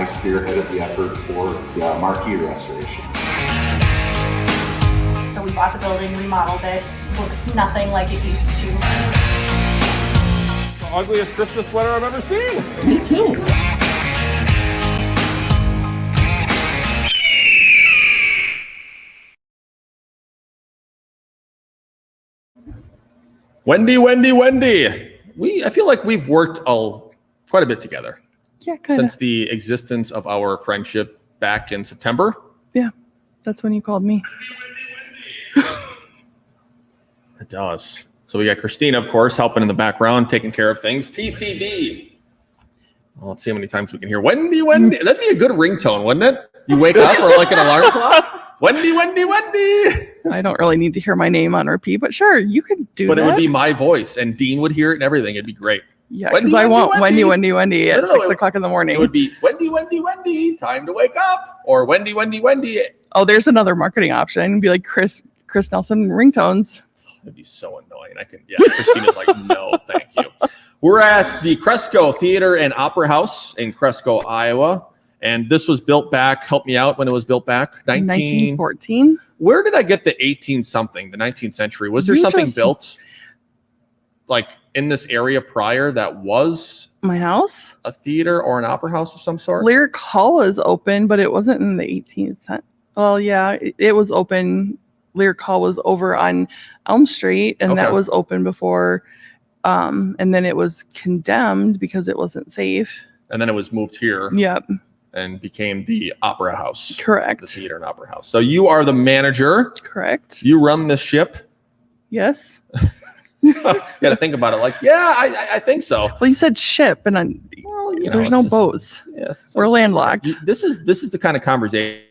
spearheaded the effort for the marquee restoration. So we bought the building, remodeled it. Looks nothing like it used to. The ugliest Christmas sweater I've ever seen. Me too. Wendy. I feel like we've worked quite a bit together. Yeah, kind of. Since the existence of our friendship back in September. Yeah, that's when you called me. It does. So we got Christina, of course, helping in the background, taking care of things. TCB. Well, let's see how many times we can hear Wendy. That'd be a good ringtone, wouldn't it? You wake up or like an alarm clock. Wendy. I don't really need to hear my name on repeat, but sure, you could do that. But it would be my voice, and Dean would hear it and everything. It'd be great. Yeah, because I want Wendy at 6 o'clock in the morning. It would be Wendy, time to wake up. Or Wendy. Oh, there's another marketing option. Be like Chris Nelson ringtones. That'd be so annoying. Christina's like, no, thank you. We're at the Cresco Theatre and Opera House in Cresco, Iowa. And this was built back, help me out when it was built back. 1914. Where did I get the 18-something, the 19th century? Was there something built like in this area prior that was my house? A theater or an opera house of some sort? Lyric Hall is open, but it wasn't in the 18th century. Well, yeah, it was open. Lyric Hall was over on Elm Street, and that was open before. And then it was condemned because it wasn't safe. And then it was moved here. Yep. And became the Opera House. Correct. The theater and opera house. So you are the manager. Correct. You run the ship. Yes. You got to think about it like, yeah, I think so. Well, you said ship, and there's no boats. Yes. We're landlocked. This is the kind of conversation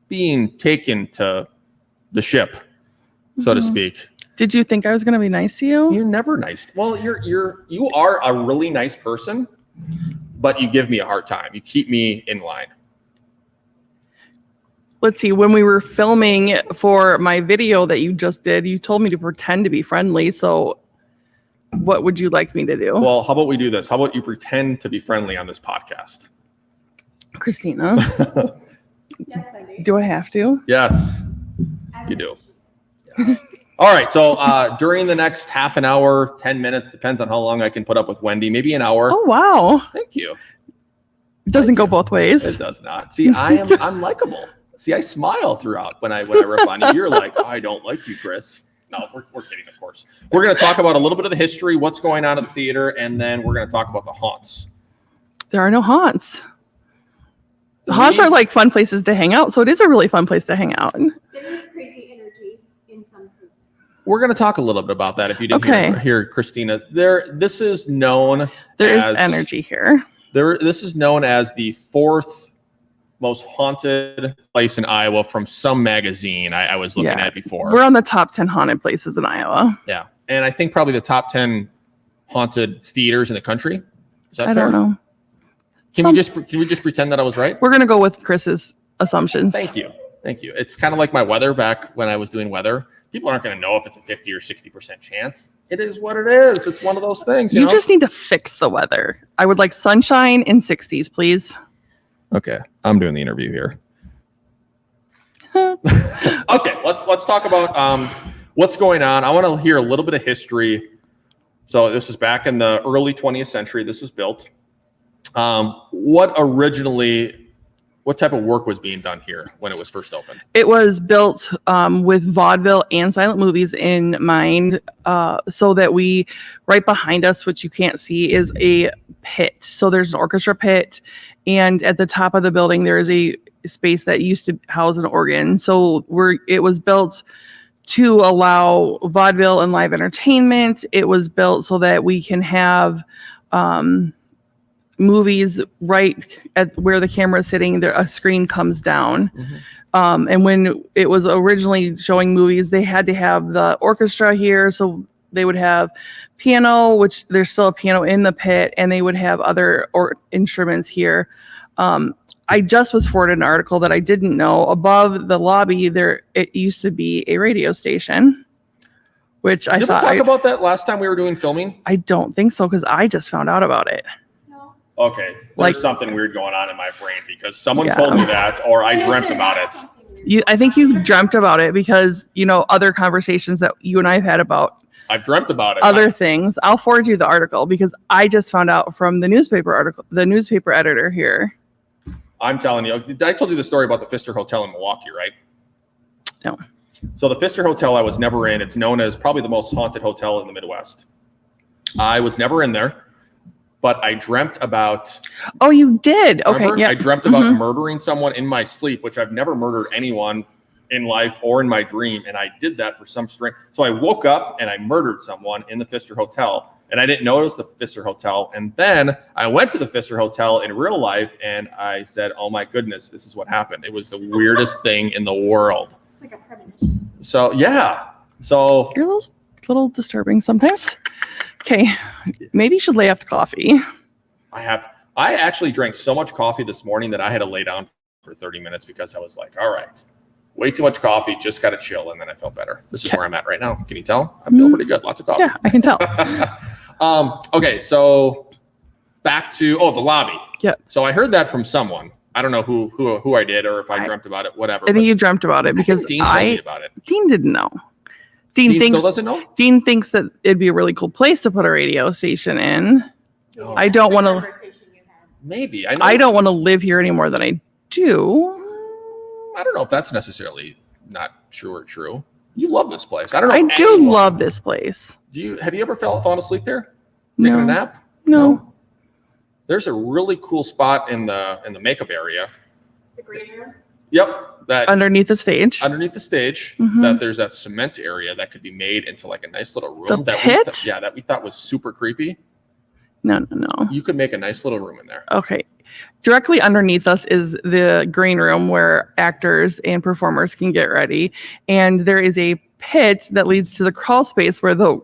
being taken to the ship, so to speak. Did you think I was going to be nice to you? You're never nice. Well, you are a really nice person, but you give me a hard time. You keep me in line. Let's see. When we were filming for my video that you just did, you told me to pretend to be friendly. So what would you like me to do? Well, how about we do this? How about you pretend to be friendly on this podcast? Christina. Yes, I do. Do I have to? Yes, you do. Yes. All right. So during the next half an hour, 10 minutes, depends on how long I can put up with Wendy, maybe an hour. Oh, wow. Thank you. It doesn't go both ways. It does not. See, I'm likable. See, I smile throughout when I rip on you. You're like, oh, I don't like you, Chris. No, we're kidding, of course. We're going to talk about a little bit of the history, what's going on at the theater, and then we're going to talk about the haunts. There are no haunts. Haunts are like fun places to hang out, so it is a really fun place to hang out. There is crazy energy in some places. We're going to talk a little bit about that if you didn't hear Christina. This is known There is energy here. This is known as the 4th most haunted place in Iowa from some magazine I was looking at before. We're on the top 10 haunted places in Iowa. Yeah. And I think probably the top 10 haunted theaters in the country. Is that fair? I don't know. Can we just pretend that I was right? We're going to go with Chris's assumptions. Thank you. It's kind of like my weather back when I was doing weather. People aren't going to know if it's a 50 or 60% chance. It is what it is. It's one of those things. You know? Just need to fix the weather. I would like sunshine in 60s, please. Okay. I'm doing the interview here. Okay. Let's talk about what's going on. I want to hear a little bit of history. So this is back in the early 20th century. This was built. What type of work was being done here when it was first opened? It was built with vaudeville and silent movies in mind, so that right behind us, which you can't see, is a pit. So there's an orchestra pit, and at the top of the building, there is a space that used to house an organ. So it was built to allow vaudeville and live entertainment. It was built so that we can have movies right at where the camera is sitting. There, a screen comes down. Mm-hmm. And when it was originally showing movies, they had to have the orchestra here. So they would have piano, which there's still a piano in the pit, and they would have other instruments here. I just was forwarded an article that I didn't know. Above the lobby, it used to be a radio station, which I thought. Did we talk about that last time we were doing filming? I don't think so, because I just found out about it. No, Okay, there's Like- something weird going on in my brain because someone Yeah. told me that, or I dreamt about it. I think you dreamt about it because, other conversations that you and I have had about I've dreamt about it. other things. I'll forward you the article because I just found out from the newspaper editor here. I'm telling you, I told you the story about the Pfister Hotel in Milwaukee, right? No. So the Pfister Hotel I was never in. It's known as probably the most haunted hotel in the Midwest. I was never in there, but I dreamt about. Oh, you did? Okay, Remember? yeah. I dreamt about murdering someone in my sleep, which I've never murdered anyone in life or in my dream, and I did that for some strange. So I woke up and I murdered someone in the Pfister Hotel, and I didn't notice the Pfister Hotel. And then I went to the Pfister Hotel in real life, and I said, "Oh my goodness, this is what happened." It was the weirdest thing in the world. It's like a premonition. So yeah, so You're a little disturbing sometimes. Okay, maybe you should lay off the coffee. I actually drank so much coffee this morning that I had to lay down for 30 minutes because I was like, all right, way too much coffee, just got to chill. And then I felt better. This is where I'm at right now. Can you tell? I'm feeling pretty good. Lots of coffee. Yeah, I can tell. Okay, so back to, the lobby. Yeah. So I heard that from someone. I don't know who I did or if I dreamt about it, whatever. I think you dreamt about it because Dean told me about it. Dean didn't know. Dean still doesn't know? Dean thinks that it'd be a really cool place to put a radio station in. Oh. I don't want to. Conversation you had. Maybe. I know. I don't want to live here any more than I do. I don't know if that's necessarily not true or true. You love this place. I don't know. I do anyone. love this place. Have you ever fallen asleep here? Taking a nap? No. There's a really cool spot in the makeup area. The green room. Yep. That Underneath the stage. underneath the stage, Mhm. that there's that cement area that could be made into like a nice little room. The that pit? that we thought was super creepy. No. You could make a nice little room in there. Okay. Directly underneath us is the green room where actors and performers can get ready. And there is a pit that leads to the crawl space where the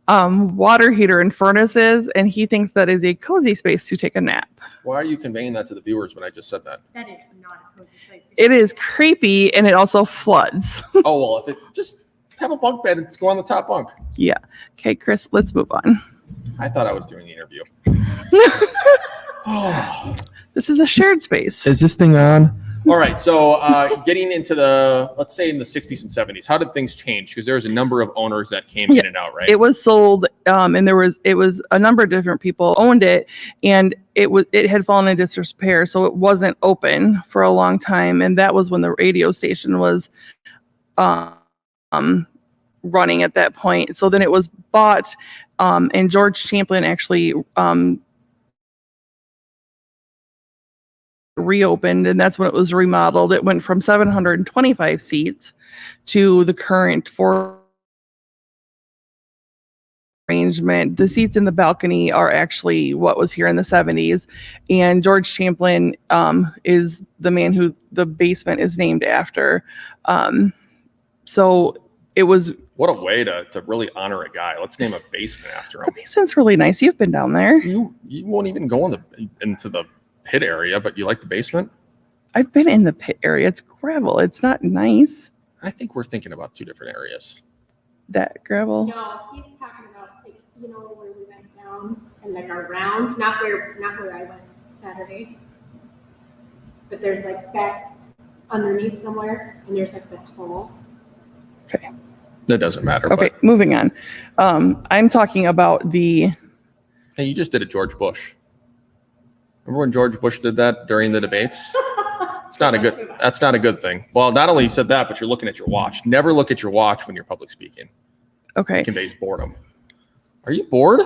water heater and furnace is. And he thinks that is a cozy space to take a nap. Why are you conveying that to the viewers when I just said that? That is not a cozy place. It is creepy and it also floods. Oh, well, if it just have a bunk bed and go on the top bunk. Yeah. Okay, Chris, let's move on. I thought I was doing the interview. Oh. This is a shared space. Is this thing on? All right, so getting into let's say in the 60s and 70s, how did things change? Because there was a number of owners that came in and out, right? It was sold, and it was a number of different people owned it, and it had fallen into disrepair, so it wasn't open for a long time, and that was when the radio station was running at that point. So then it was bought, and George Champlin actually reopened, and that's when it was remodeled. It went from 725 seats to the current 4 arrangement. The seats in the balcony are actually what was here in the 70s, and George Champlin is the man who the basement is named after. So it was. What a way to really honor a guy. Let's name a basement after The him. basement's really nice. You've been down there. You won't even go into the pit area, but you like the basement? I've been in the pit area. It's gravel. It's not nice. I think we're thinking about two different areas. That gravel. No, he's talking about like where we went down and like around, not where I went Saturday, but there's like back underneath somewhere, and there's like that hole. Okay. That doesn't matter. Okay, But, moving on. I'm talking about the. hey, you just did a George Bush. Remember when George Bush did that during the debates? It's not a good. That's not a good thing. Well, not only you said that, but you're looking at your watch. Never look at your watch when you're public speaking. Okay. It conveys boredom. Are you bored?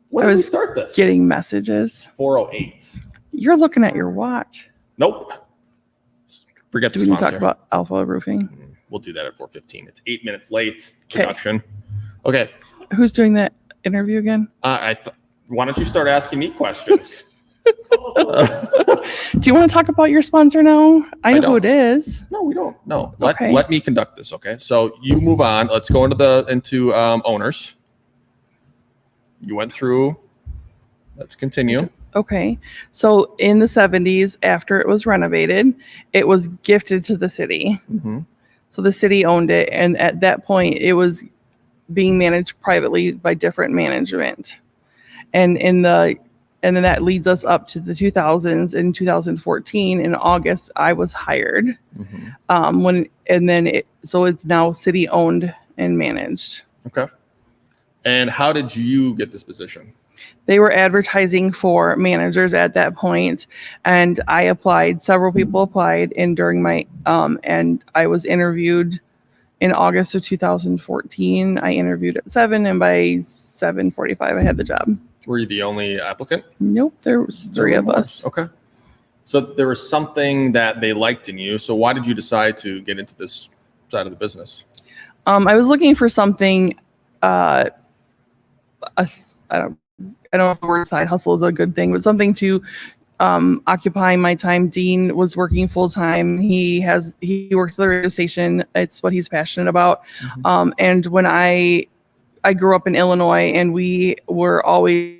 When I did we was start this? Getting messages. 4:08. You're looking at your watch. Nope. Forget the Do we need to talk sponsor. about Alpha Roofing? We'll do that at 4:15. It's 8 minutes late. Okay. Production. Okay. Who's doing that interview again? Why don't you start asking me questions? Do you want to talk about your sponsor now? I know who it is. No, we don't. No. Okay. Let me conduct this. Okay. So you move on. Let's go into owners. You went through. Let's continue. Okay. So in the 70s, after it was renovated, it was gifted to the city. Mm-hmm. So the city owned it. And at that point, it was being managed privately by different management. And in the and then that leads us up to the 2000s. In 2014, in August, I was hired. So it's now city owned and managed. Okay. And how did you get this position? They were advertising for managers at that point, and I applied. Several people applied, and during my and I was interviewed in August of 2014. I interviewed at 7, and by 7:45, I had the job. Were you the only applicant? Nope, there was 3 of us. Okay. So there was something that they liked in you. So why did you decide to get into this side of the business? I was looking for something. I don't know if the word side hustle is a good thing, but something to occupy my time. Dean was working full time. He works at the radio station. It's what he's passionate about. And when I grew up in Illinois, and we were always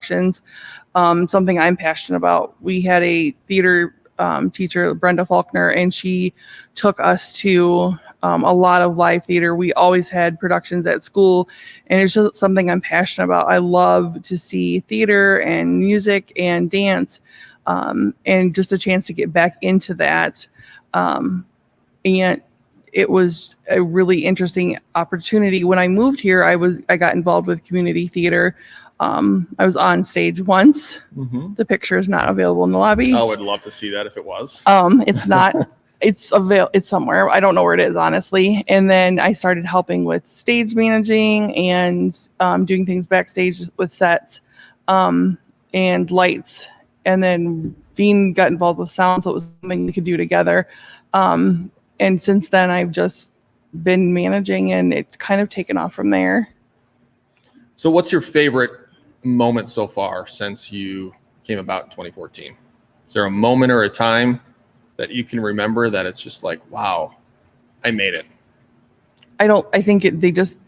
something I'm passionate about. We had a theater teacher, Brenda Faulkner, and she took us to a lot of live theater. We always had productions at school, and it's just something I'm passionate about. I love to see theater and music and dance, and just a chance to get back into that. And it was a really interesting opportunity. When I moved here, I got involved with community theater. I was on stage once. The picture is not available in the lobby. I would love to see that if it was. It's not. It's somewhere. I don't know where it is, honestly. And then I started helping with stage managing and doing things backstage with sets and lights. And then Dean got involved with sound, so it was something we could do together. And since then, I've just been managing, and it's kind of taken off from there. So what's your favorite moment so far since you came about in 2014? Is there a moment or a time that you can remember that it's just like, wow, I made it? I think they just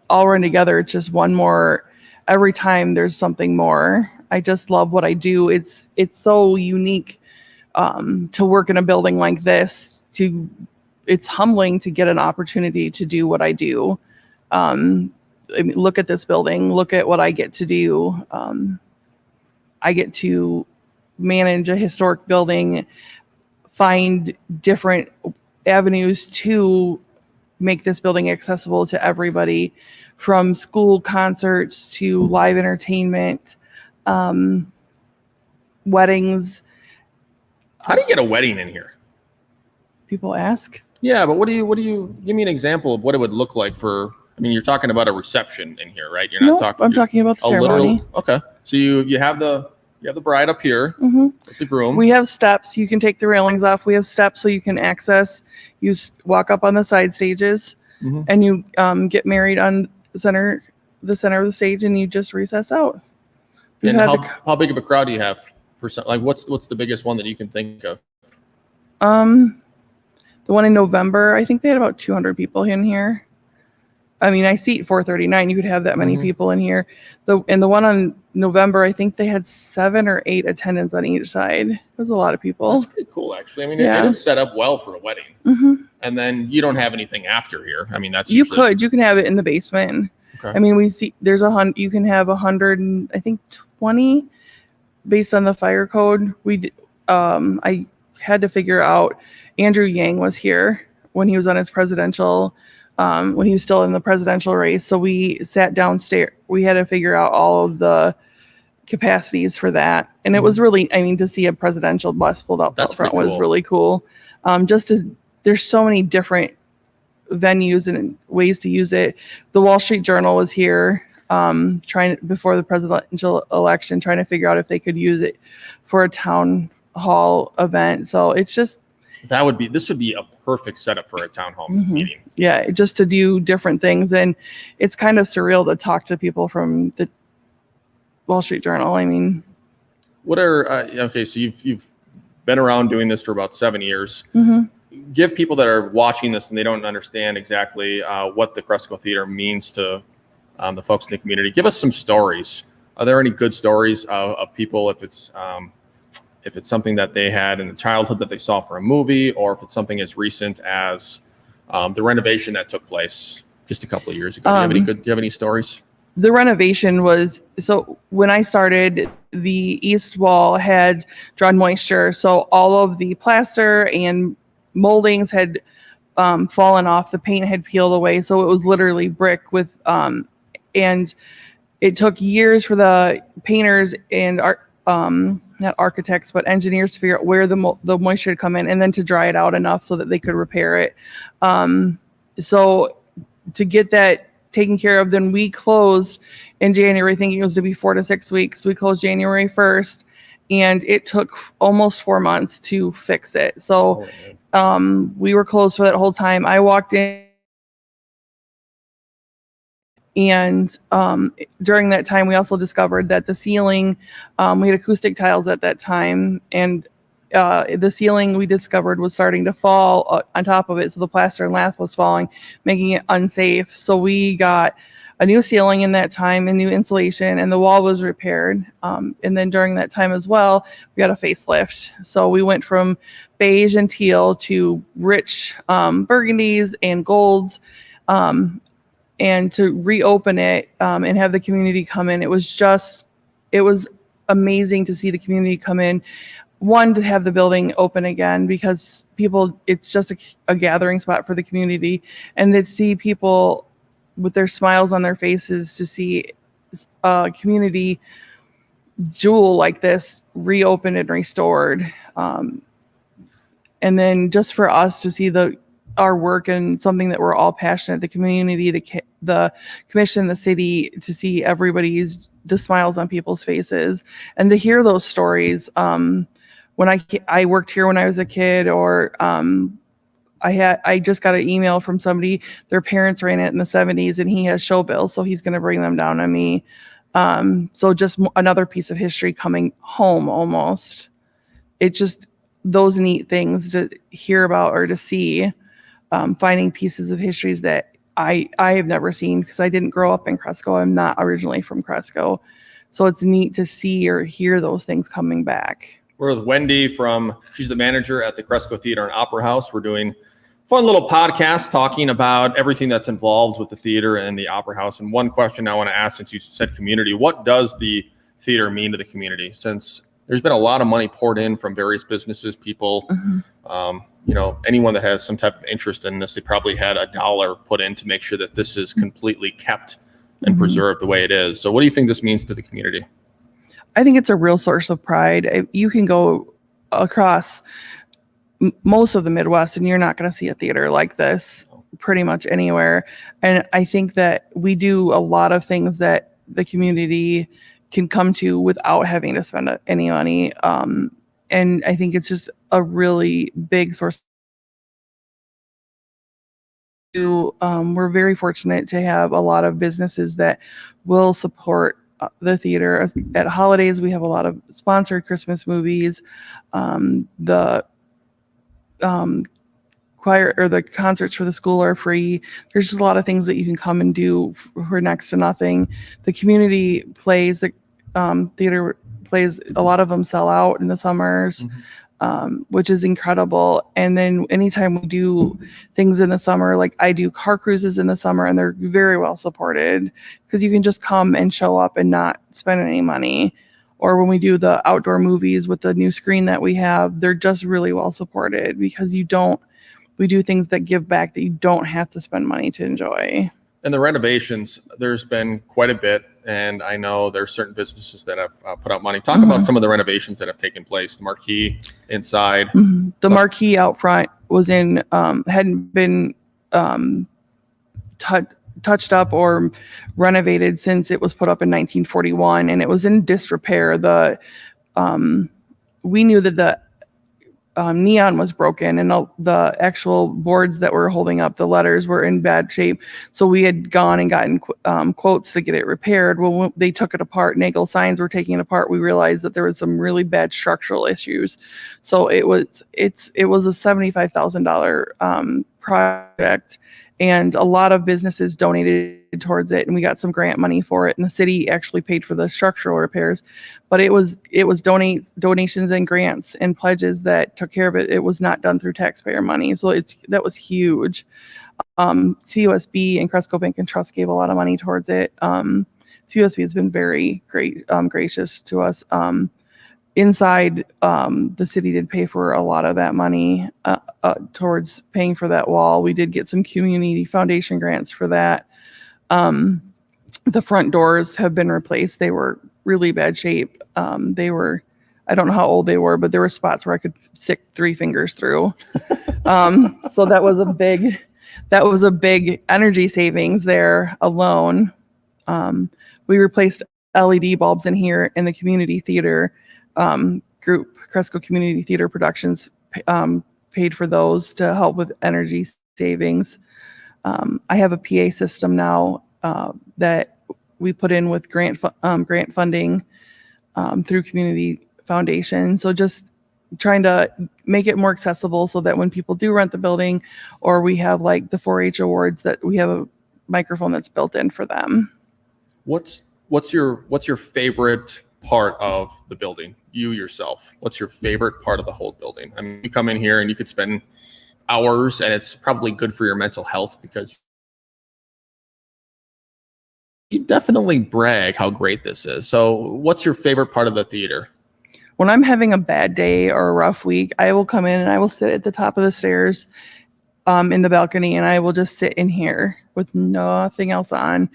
all run together. It's just one more. Every time there's something more. I just love what I do. It's so unique to work in a building like this. It's humbling to get an opportunity to do what I do. I mean, look at this building. Look at what I get to do. I get to manage a historic building, find different avenues to make this building accessible to everybody, from school concerts to live entertainment, weddings. How do you get a wedding in here? People ask. Yeah, but what do you give me an example of what it would look like for? I mean, you're talking about a reception in here, right? You're not talking. I'm talking about the ceremony. Okay, so you have the bride up here with the groom. We have steps. You can take the railings off. We have steps so you can access. You walk up on the side stages, and you get married on the center of the stage, and you just recess out. And how big of a crowd do you have? What's the biggest one that you can think of? The one in November, I think they had about 200 people in here. I mean, I seat 439. You could have that many people in here. The one on November, I think they had 7 or 8 attendants on each side. It was a lot of people. That's pretty cool, actually. I mean, it is set up well for a wedding. And then you don't have anything after here. I mean, you can have it in the basement. Okay. I mean, we see there's you can have 100, I think 20, based on the fire code. I had to figure out. Andrew Yang was here when he was on his presidential. When he was still in the presidential race. So we sat downstairs. We had to figure out all of the capacities for that. And it was really, to see a presidential bus pulled up up front was really cool. There's so many different venues and ways to use it. The Wall Street Journal was here before the presidential election, trying to figure out if they could use it for a town hall event. So it's just, this would be a perfect setup for a town hall meeting. Yeah, just to do different things. And it's kind of surreal to talk to people from the Wall Street Journal. I mean, what are okay, so you've been around doing this for about 7 years. Give people that are watching this and they don't understand exactly what the Cresco Theater means to the folks in the community. Give us some stories. Are there any good stories of people, if it's something that they had in the childhood that they saw for a movie, or if it's something as recent as the renovation that took place just a couple of years ago? Do you have any stories? the renovation was, so when I started, the east wall had drawn moisture, so all of the plaster and moldings had fallen off. The paint had peeled away, so it was literally brick with and it took years for the painters and not architects but engineers to figure out where the moisture had come in, and then to dry it out enough so that they could repair it. So to get that taken care of, then we closed in January, thinking it was to be 4 to 6 weeks. We closed January 1st, and it took almost 4 months to fix it. So we were closed for that whole time. I walked in, and during that time, we also discovered that the ceiling, we had acoustic tiles at that time, and the ceiling we discovered was starting to fall on top of it. So the plaster and lath was falling, making it unsafe. So we got a new ceiling in that time and new insulation, and the wall was repaired. And then during that time as well, we got a facelift. So we went from beige and teal to rich burgundies and golds. And to reopen it and have the community come in, it was amazing to see the community come in. One, to have the building open again, because it's just a gathering spot for the community, and to see people with their smiles on their faces, to see a community jewel like this reopened and restored. And then just for us to see our work and something that we're all passionate, the community, the commission, the city, to see the smiles on people's faces, and to hear those stories. When I worked here when I was a kid, or I just got an email from somebody, their parents ran it in the 70s, and he has show bills, so he's going to bring them down on me. So just another piece of history coming home almost. It's just those neat things to hear about or to see, finding pieces of histories that I have never seen, because I didn't grow up in Cresco. I'm not originally from Cresco. So it's neat to see or hear those things coming back. We're with Wendy she's the manager at the Cresco Theatre and Opera House. We're doing a fun little podcast talking about everything that's involved with the theater and the Opera House. And one question I want to ask, since you said community, what does the theater mean to the community? Since there's been a lot of money poured in from various businesses, people, anyone that has some type of interest in this, they probably had $1 put in to make sure that this is completely kept and preserved the way it is. So what do you think this means to the community? I think it's a real source of pride. You can go across most of the Midwest and you're not going to see a theater like this pretty much anywhere. And I think that we do a lot of things that the community can come to without having to spend any money. And I think it's just a really big source. We're very fortunate to have a lot of businesses that will support the theater. At holidays, we have a lot of sponsored Christmas movies. The choir or the concerts for the school are free. There's just a lot of things that you can come and do for next to nothing. The community plays, the theater plays, a lot of them sell out in the summers, which is incredible. And then anytime we do things in the summer, like I do car cruises in the summer, and they're very well supported because you can just come and show up and not spend any money. Or when we do the outdoor movies with the new screen that we have, they're just really well supported because we do things that give back that you don't have to spend money to enjoy. And the renovations, there's been quite a bit. And I know there's certain businesses that have put out money. Talk about some of the renovations that have taken place. The marquee inside. The marquee out front was hadn't been touched up or renovated since it was put up in 1941, and it was in disrepair. We knew that the neon was broken, and the actual boards that were holding up the letters were in bad shape. So we had gone and gotten quotes to get it repaired. Well, when they took it apart, Nagel signs were taking it apart, we realized that there was some really bad structural issues. So it was a $75,000 project, and a lot of businesses donated towards it, and we got some grant money for it, and the city actually paid for the structural repairs. But it was donations and grants and pledges that took care of it. It was not done through taxpayer money, so that was huge. CUSB and Cresco Bank and Trust gave a lot of money towards it. CUSB has been very great, gracious to us. Inside, the city did pay for a lot of that money towards paying for that wall. We did get some community foundation grants for that. The front doors have been replaced. They were really bad shape. I don't know how old they were, but there were spots where I could stick 3 fingers through. So that was a big energy savings there alone. We replaced LED bulbs in here in the community theater group. Cresco Community Theater Productions paid for those to help with energy savings. I have a PA system now that we put in with grant funding through Community Foundation. So just trying to make it more accessible so that when people do rent the building, or we have like the 4-H awards, that we have a microphone that's built in for them. What's your favorite part of the building? You yourself, what's your favorite part of the whole building? I mean, you come in here and you could spend hours, and it's probably good for your mental health because you definitely brag how great this is. So what's your favorite part of the theater? When I'm having a bad day or a rough week, I will come in and I will sit at the top of the stairs in the balcony, and I will just sit in here with nothing else on.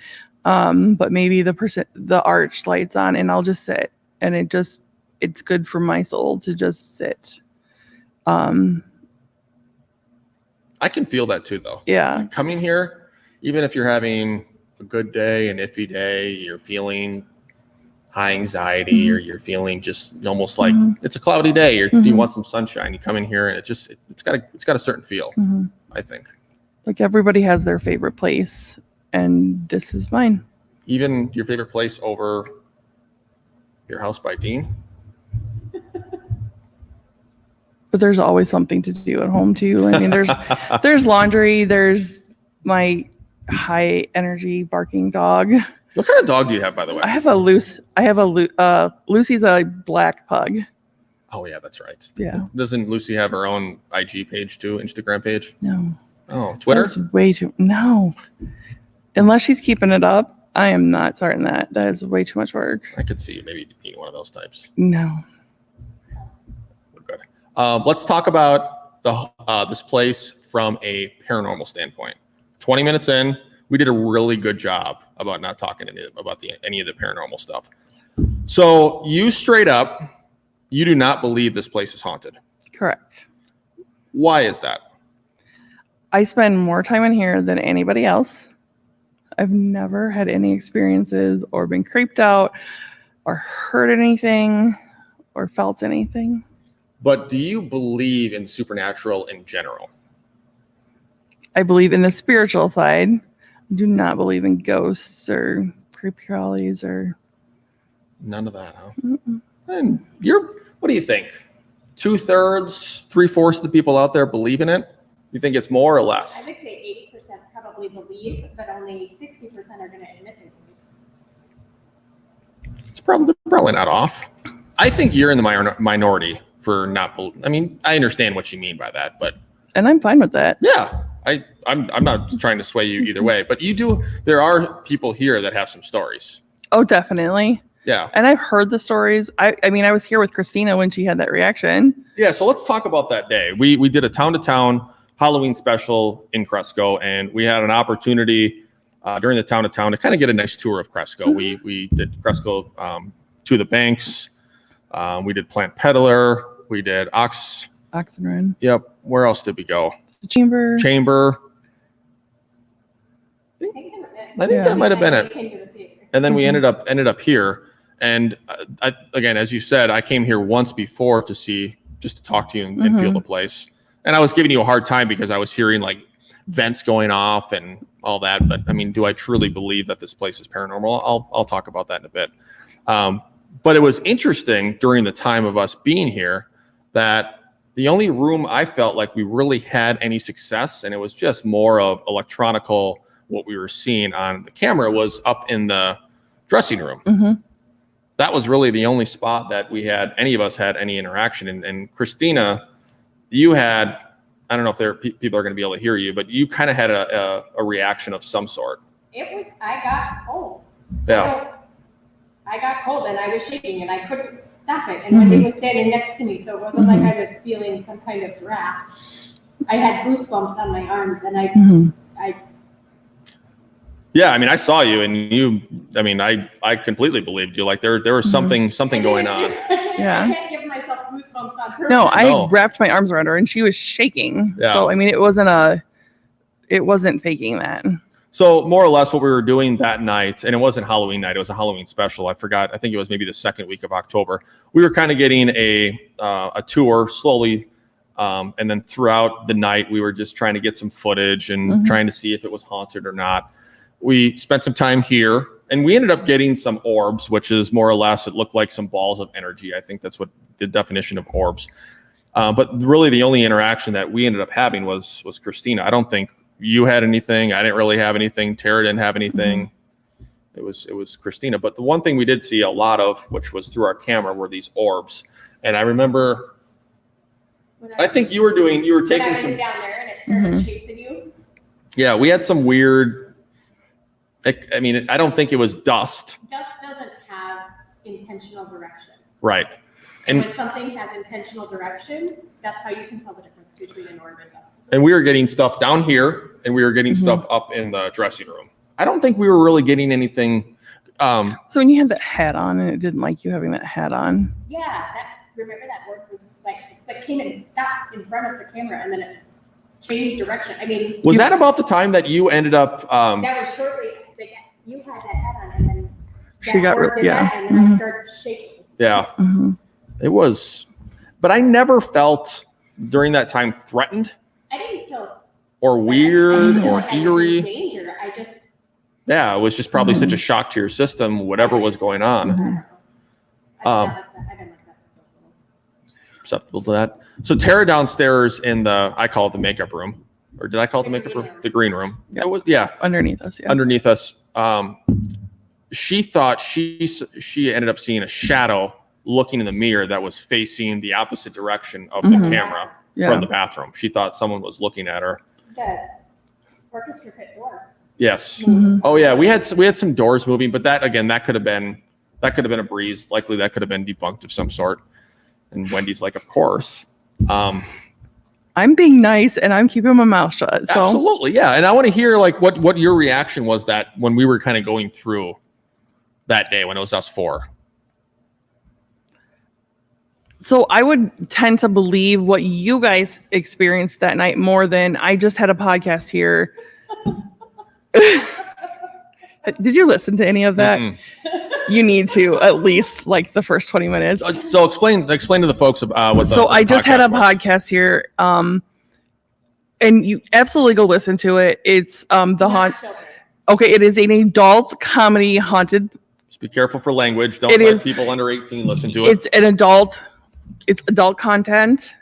But maybe the arch lights on, and I'll just sit, and it's good for my soul to just sit. I can feel that too, though. Yeah. Coming here, even if you're having a good day, an iffy day, you're feeling high anxiety, or you're feeling just almost like it's a cloudy day, or you want some sunshine, you come in here and it's got a certain feel. I think like everybody has their favorite place, and this is mine. Even your favorite place over your house by Dean? But there's always something to do at home too. I mean, there's laundry, there's my high energy barking dog. What kind of dog do you have, by the way? Lucy's a black pug. Oh yeah, that's right. Yeah. Doesn't Lucy have her own IG page too, Instagram page? No. Oh, Twitter? That's way too, no. Unless she's keeping it up, I am not starting that. That is way too much work. I could see you maybe being one of those types. No. We're good. Let's talk about this place from a paranormal standpoint. 20 minutes in, we did a really good job about not talking about any of the paranormal stuff. So you straight up, you do not believe this place is haunted. Correct. Why is that? I spend more time in here than anybody else. I've never had any experiences or been creeped out or heard anything or felt anything. But do you believe in supernatural in general? I believe in the spiritual side. I do not believe in ghosts or creepy crawlies or None of that, huh? Mm-mm. And what do you think? 2/3, 3/4 of the people out there believe in it? You think it's more or I less? would say 80% probably believe, but only 60% are going to admit they believe. It's probably not off. I think you're in the minority for not believing. I mean, I understand what you mean by that, but and I'm fine with that. yeah, I'm not trying to sway you either way. But there are people here that have some stories. Oh, definitely. Yeah. And I've heard the stories. I mean, I was here with Christina when she had that reaction. Yeah. So let's talk about that day. We did a town-to-town Halloween special in Cresco, and we had an opportunity during the town-to-town to kind of get a nice tour of Cresco. Mm-hmm. We did Cresco to the banks. We did Plant Peddler. We did Oxenrun. Yep. Where else did we go? The chamber. I think that was it. I think that might have been it. Came to the theater. And then we ended up here. And again, as you said, I came here once before just to talk to you and feel the place. And I was giving you a hard time because I was hearing like vents going off and all that. But I mean, do I truly believe that this place is paranormal? I'll talk about that in a bit. But it was interesting during the time of us being here that the only room I felt like we really had any success, and it was just more of electronical, what we were seeing on the camera, was up in the dressing room. Mm-hmm. That was really the only spot that any of us had any interaction. And Christina, you had, I don't know if people are going to be able to hear you, but you kind of had a reaction of some sort. I got cold. Yeah. I got cold and I was shaking and I couldn't stop it. And Wendy was standing next to me, so it wasn't like I was feeling some kind of draft. I had goosebumps on my arms, and I Yeah, I mean, I saw you, and you. I mean, I completely believed you. Like there was something going on. I can't give myself goosebumps on purpose. No, I wrapped my arms around her, and she was shaking. Yeah. So I mean, it wasn't faking that. So more or less, what we were doing that night, and it wasn't Halloween night; it was a Halloween special. I forgot. I think it was maybe the second week of October. We were kind of getting a tour slowly. And then throughout the night, we were just trying to get some footage and trying to see if it was haunted or not. We spent some time here, and we ended up getting some orbs, which is more or less, it looked like some balls of energy. I think that's what the definition of orbs. But really, the only interaction that we ended up having was Christina. I don't think you had anything. I didn't really have anything. Tara didn't have anything. It was Christina. But the one thing we did see a lot of, which was through our camera, were these orbs. And I remember... I think you were taking some down there and it started chasing you. Yeah, we had some weird. I mean, I don't think it was dust. Dust doesn't have intentional direction. Right. And when something has intentional direction, that's how you can tell the difference between an orb and dust. And we were getting stuff down here, and we were getting stuff up in the dressing room. I don't think we were really getting anything. So when you had that hat on, and it didn't like you having that hat on. Yeah, remember that orb was like came and stopped in front of the camera, and then it changed direction. I mean, was that about the time that you ended up? That was shortly. You had that hat on, and then she got and then I started shaking. Yeah, it was, but I never felt during that time threatened. I didn't feel or weird or eerie. Danger. Yeah, it was just probably such a shock to your system, whatever was going on. Acceptable to that. So Tara downstairs in I call it the makeup room, or did I call it the makeup room? The green room. Yeah. Underneath us. Yeah. Underneath us. She thought she ended up seeing a shadow looking in the mirror that was facing the opposite direction of the camera from the bathroom. She thought someone was looking at her. The orchestra pit door. Yes. Oh yeah, we had some doors moving, but that could have been a breeze. Likely that could have been debunked of some sort. And Wendy's like, of course. I'm being nice and I'm keeping my mouth shut. So. Absolutely, yeah. And I want to hear like what your reaction was that when we were kind of going through that day when it was us four. So I would tend to believe what you guys experienced that night more than I just had a podcast here. Did you listen to any of that? You need to at least like the first 20 minutes. So explain to the folks what. So I just had a podcast here, and you absolutely go listen to it. It's the haunt. Okay, it is an adult comedy haunted. Just be careful for language. Don't let people under 18 listen to it. It's an adult. It's adult content.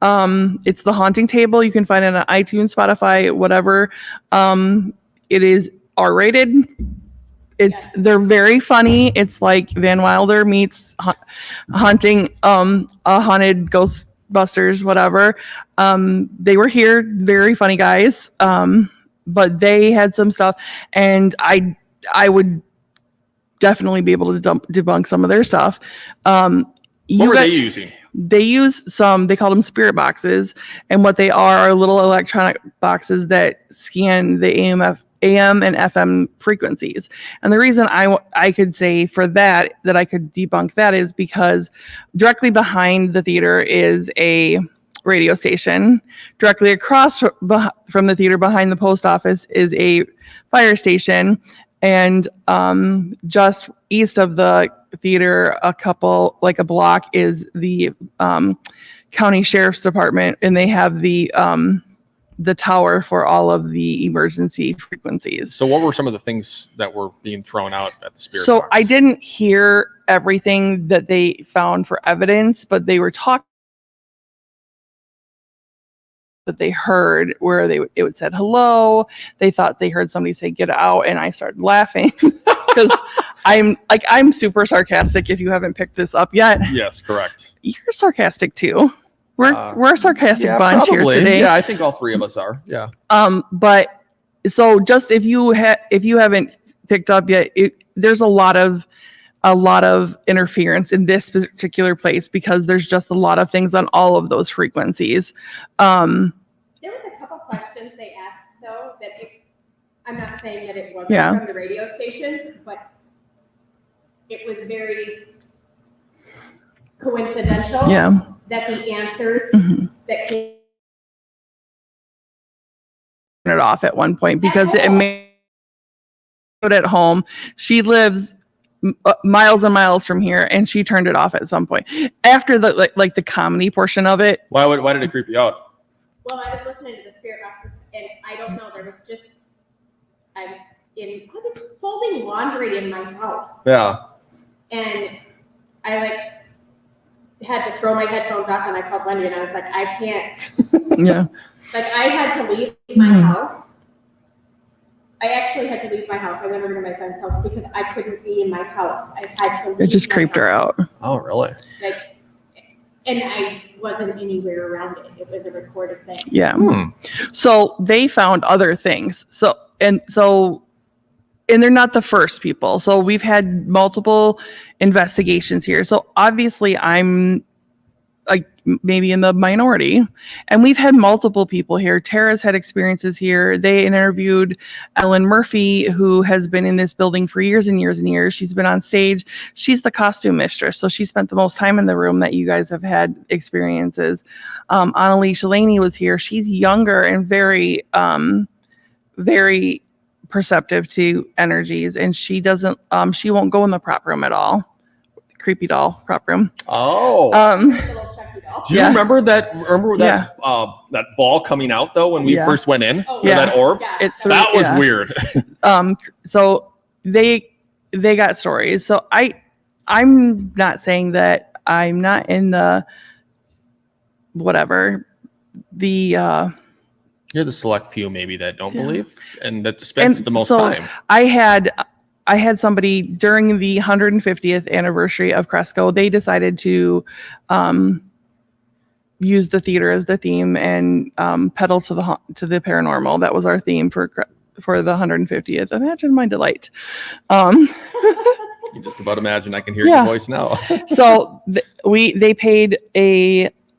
It's The Haunting Table. You can find it on iTunes, Spotify, whatever. It is R-rated. They're very funny. It's like Van Wilder meets haunting a haunted Ghostbusters, whatever. They were here, very funny guys. But they had some stuff, and I would definitely be able to debunk some of their stuff. What were they using? They use they call them spirit boxes, and what they are little electronic boxes that scan the AM and FM frequencies. And the reason I could say for that I could debunk that is because directly behind the theater is a radio station. Directly across from the theater behind the post office is a fire station. And just east of the theater, a block is the county sheriff's department, and they have the tower for all of the emergency frequencies. So what were some of the things that were being thrown out at the spirit box? I didn't hear everything that they found for evidence, but they were talking that they heard where it would said hello. They thought they heard somebody say get out, and I started laughing because I'm super sarcastic if you haven't picked this up yet. Yes, correct. You're sarcastic too. We're a sarcastic bunch probably. Here today. Yeah, I think all three of us are. Yeah. But so just if you haven't picked up yet, there's a lot of a lot of interference in this particular place because there's just a lot of things on all of those frequencies. There was a couple questions they asked though that I'm not saying that it wasn't from the radio stations, but it was very coincidental that the answers that came it off at one point because it made it at home. She lives miles and miles from here, and she turned it off at some point after the like the comedy portion of it. Why did it creep you out? Well, I was listening to the spirit boxes, and I don't know. There was just I was folding laundry in my house. Yeah. And I had to throw my headphones off, and I called Wendy, and I was like, I can't. Yeah. Like I had to leave my house. I actually had to leave my house. I went over to my friend's house because I couldn't be in my house. I had to leave. It just creeped her out. Oh, really? And I wasn't anywhere around it. It was a recorded thing. Yeah. So they found other things. And they're not the first people. So we've had multiple investigations here. So obviously I'm like maybe in the minority, and we've had multiple people here. Tara's had experiences here. They interviewed Ellen Murphy, who has been in this building for years and years and years. She's been on stage. She's the costume mistress. So she spent the most time in the room that you guys have had experiences. Annalise Laney was here. She's younger and very, very perceptive to energies, and she doesn't she won't go in the prop room at all. Creepy doll prop room. Oh. Do you remember that that ball coming out though when we first went in? That orb? That was weird. So they got stories. So I'm not saying that I'm not in the whatever the you're the select few maybe that don't believe and that spends the most time. I had somebody during the 150th anniversary of Cresco. They decided to use the theater as the theme and pedal to the paranormal. That was our theme for the 150th. Imagine my delight. You just about imagine I can hear your voice now. So they paid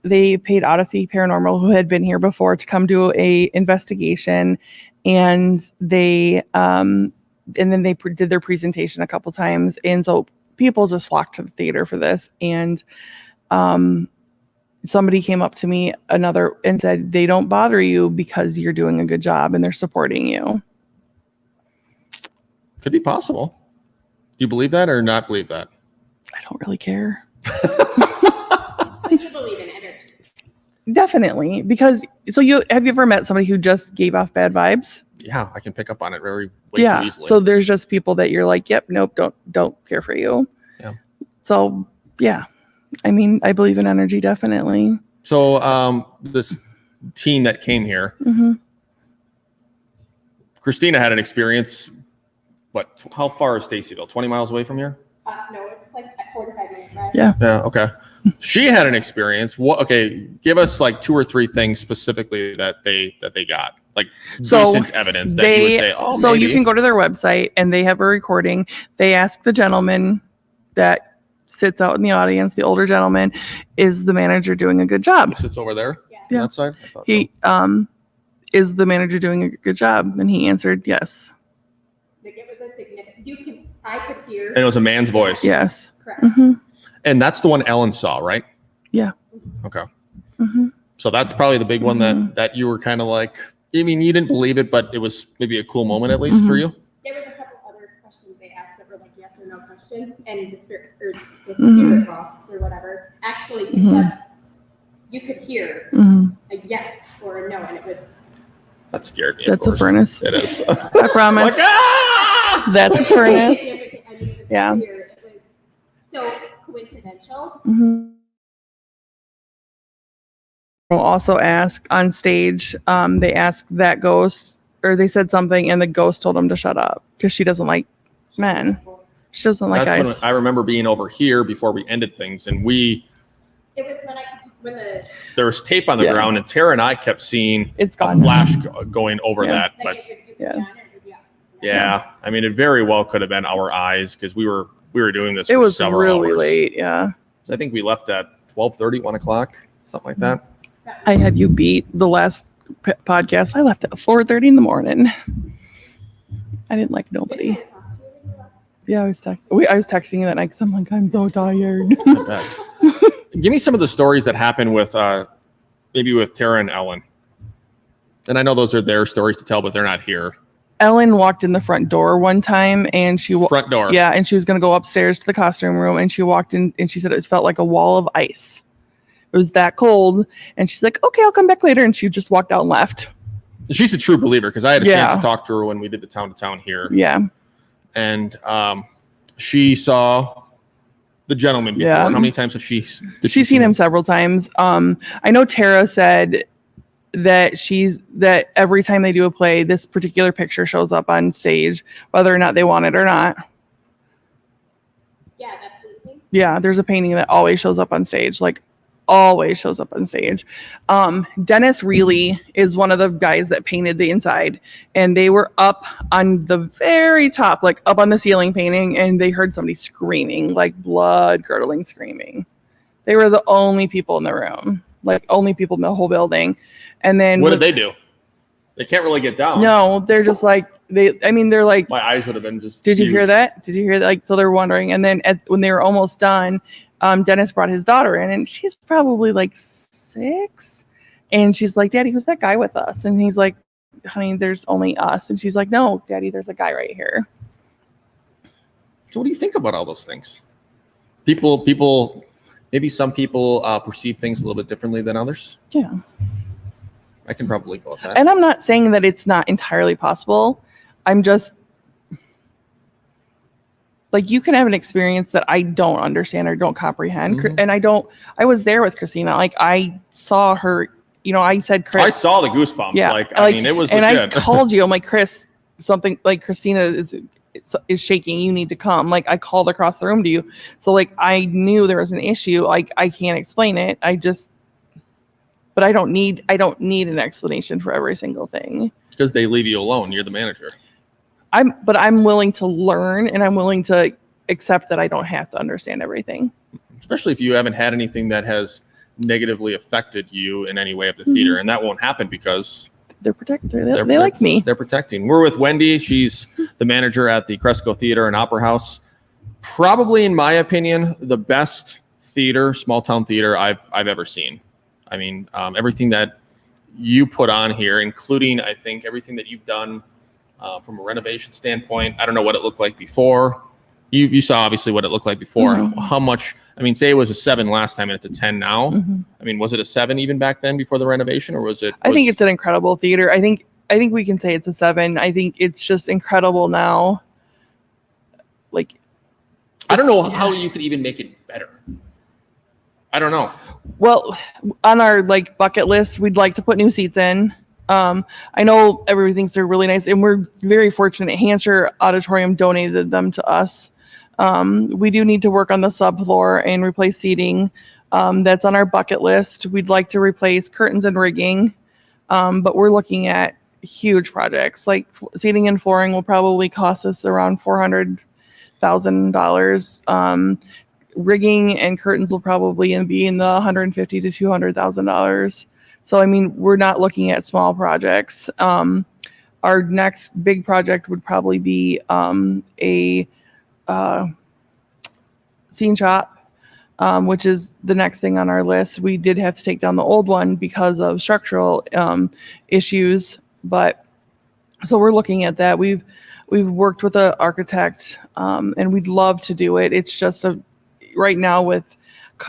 Odyssey Paranormal, who had been here before, to come do a investigation, and they then they did their presentation a couple times, and so people just flocked to the theater for this. And somebody came up to me and said they don't bother you because you're doing a good job and they're supporting you. Could be possible. Do you believe that or not believe that? I don't really care. But you believe in energy. Definitely, because have you ever met somebody who just gave off bad vibes? Yeah, I can pick up on it way too easily. So there's just people that you're like, yep, nope, don't care for you. Yeah. So yeah, I mean, I believe in energy, definitely. So this teen that came here, Christina had an experience. How far is Stacyville? 20 miles away from here? No, it's like a 45 minute drive. Yeah. Yeah. Okay. She had an experience. Give us like 2 or 3 things specifically that they got, like decent evidence that you would say, oh, so maybe. You can go to their website and they have a recording. They ask the gentleman that sits out in the audience, the older gentleman, is the manager doing a good job? He sits over there. Yeah. On that side. I thought He is the manager doing a good job? And he answered yes. Like it was a significant. I could hear. And it was a man's voice. Yes. Correct. Mm-hmm. And that's the one Ellen saw, right? Yeah. Okay. Mm-hmm. So that's probably the big one that you were kind of like, I mean, you didn't believe it, but it was maybe a cool moment at least for you. There was a couple other questions they asked that were like yes or no questions, and the spirit box or whatever actually picked up. You could hear a yes or a no, and it was. That scared me. That's a furnace. It is. I promise. That's a furnace. I mean, it was Yeah. weird. It was so coincidental. We'll also ask on stage, they asked that ghost, or they said something, and the ghost told him to shut up because she doesn't like men. She doesn't like That's guys. when I remember being over here before we ended things, and It was when there was tape on the ground, and Tara and I kept seeing It's a gone. flash going over Yeah. that. But yeah, I mean, it very well could have been our eyes because we were we were doing this It for was several really hours. late. Yeah. So I think we left at 12:30, 1 o'clock, something like that. I had you beat the last podcast. I left at 4:30 in the morning. I didn't like nobody. Yeah, I was texting you that night because I'm like, I'm so tired. I bet. Give me some of the stories that happened with maybe with Tara and Ellen. And I know those are their stories to tell, but they're not here. Ellen walked in the front door one time and Front door. Yeah, and she was going to go upstairs to the costume room and she walked in and she said it felt like a wall of ice. It was that cold. And she's like, okay, I'll come back later. And she just walked out and left. She's a true believer because I had a Yeah. chance to talk to her when we did the town to town here. Yeah. And she saw the gentleman before. Yeah. How many times have she's seen him several times. I know Tara said that every time they do a play, this particular picture shows up on stage, whether or not they want it or not. Yeah, that pleased me. Yeah, there's a painting that always shows up on stage, like always shows up on stage. Dennis Reilly is one of the guys that painted the inside, and they were up on the very top, like up on the ceiling painting, and they heard somebody screaming, like blood curdling screaming. They were the only people in the room, like only people in the whole building. And then what did they do? They can't really get down. No, they're just like they're like, My eyes would have been just. did you huge. hear that? Did you hear that? Like, so they're wondering. And then when they were almost done, Dennis brought his daughter in, and she's probably like 6. And she's like, Daddy, who's that guy with us? And he's like, honey, there's only us. And she's like, no, Daddy, there's a guy right here. So what do you think about all those things? People, maybe some people perceive things a little bit differently than others. Yeah. I can probably go with that. And I'm not saying that it's not entirely possible. I'm just like, you can have an experience that I don't understand or don't comprehend. Mhm. And I was there with Christina. Like, I saw her, I said, Chris. I saw the goosebumps. Yeah. I mean, it was and legit. I called you. I'm like, Chris, something like Christina is shaking. You need to come. Like, I called across the room to you. So like, I knew there was an issue. Like, I can't explain it. But I don't need an explanation for every single thing. Because they leave you alone. You're the manager. I'm willing to learn, and I'm willing to accept that I don't have to understand everything. Especially if you haven't had anything that has negatively affected you in any way of the theater. And that won't happen because They're protected. They like me. They're protecting. We're with Wendy. She's the manager at the Cresco Theatre and Opera House. Probably, in my opinion, the best theater, small town theater I've ever seen. I mean, everything that you put on here, including, I think, everything that you've done from a renovation standpoint. I don't know what it looked like before. You saw, obviously, what it looked like before. Mm-hmm. How much, I mean, say it was a 7 last time and it's a 10 now. Mm-hmm. I mean, was it a 7 even back then before the renovation, or was it? I think it's an incredible theater. I think we can say it's a 7. I think it's just incredible now. Like, I don't know how you could even make it better. I don't know. well, on our like bucket list, we'd like to put new seats in. I know everybody thinks they're really nice, and we're very fortunate. Hampshire Auditorium donated them to us. We do need to work on the subfloor and replace seating. That's on our bucket list. We'd like to replace curtains and rigging, but we're looking at huge projects. Like seating and flooring will probably cost us around $400,000. Rigging and curtains will probably be in the $150,000 to $200,000. So, I mean, we're not looking at small projects. Our next big project would probably be a scene shop, which is the next thing on our list. We did have to take down the old one because of structural issues, but so we're looking at that. We've worked with an architect, and we'd love to do it. It's just right now with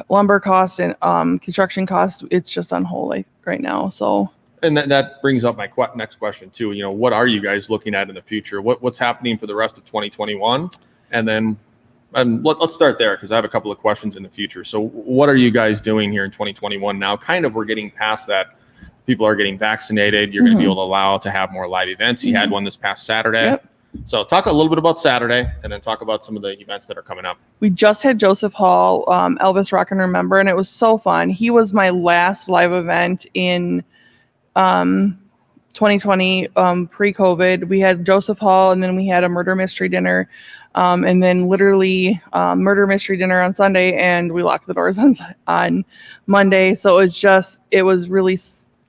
lumber costs and construction costs, it's just on hold right now. So, and that brings up my next question too. What are you guys looking at in the future? What's happening for the rest of 2021? And then let's start there, because I have a couple of questions in the future. So what are you guys doing here in 2021 now? Kind of, we're getting past that. People are getting vaccinated. You're going to be able to allow to have more live events. You had one this past Saturday. Yep. So talk a little bit about Saturday, and then talk about some of the events that are coming up. We just had Joseph Hall, Elvis Rock and Remember, and it was so fun. He was my last live event in 2020, pre-COVID. We had Joseph Hall, and then we had a murder mystery dinner, and then literally murder mystery dinner on Sunday, and we locked the doors on Monday. So it was really